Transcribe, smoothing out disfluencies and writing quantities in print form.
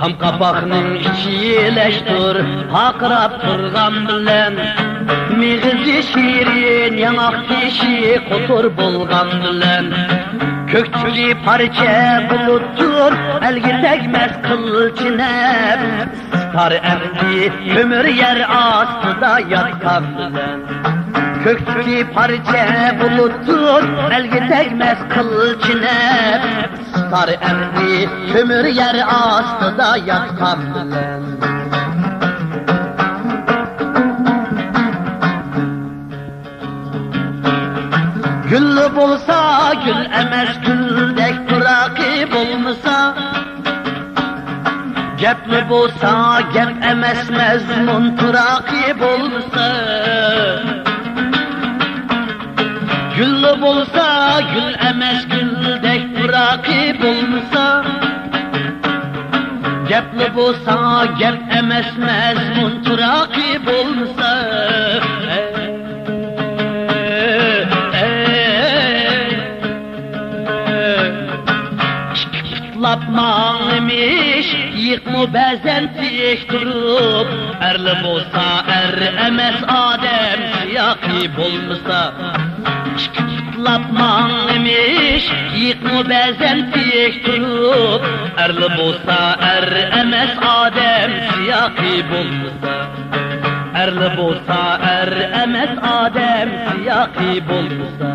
Tam kabakның içileştir, hakrap turgan bilen. Migizli şirin, yanak dişi, kotur bulgan bilen. Kökçülü parça buluttur, elgi tegmez kılçinem. Star emdi, kömür yer astıda yatkan bilen. Kökçülü parça buluttur, elgi tegmez kılçinem. Star emdi, kömür yer astıda yatkan bilen. Güllü bolsa gül emez, güldek rakip olmasa. Gepli bolsa gep emez, mezmun rakip olmasa. Güllü bolsa gül emez, güldek rakip olmasa. Gepli bolsa gep emez, mezmun rakip olmasa. Lapman imiş, yıkma bəzən tik durup. Erli bolsa er emez adem, siyaqib olmasa. Lapman imiş, yıkma bəzən tik durup. Erli bolsa er emez adem, siyaqib olmasa. Erli bolsa er emez adem, siyaqib olmasa.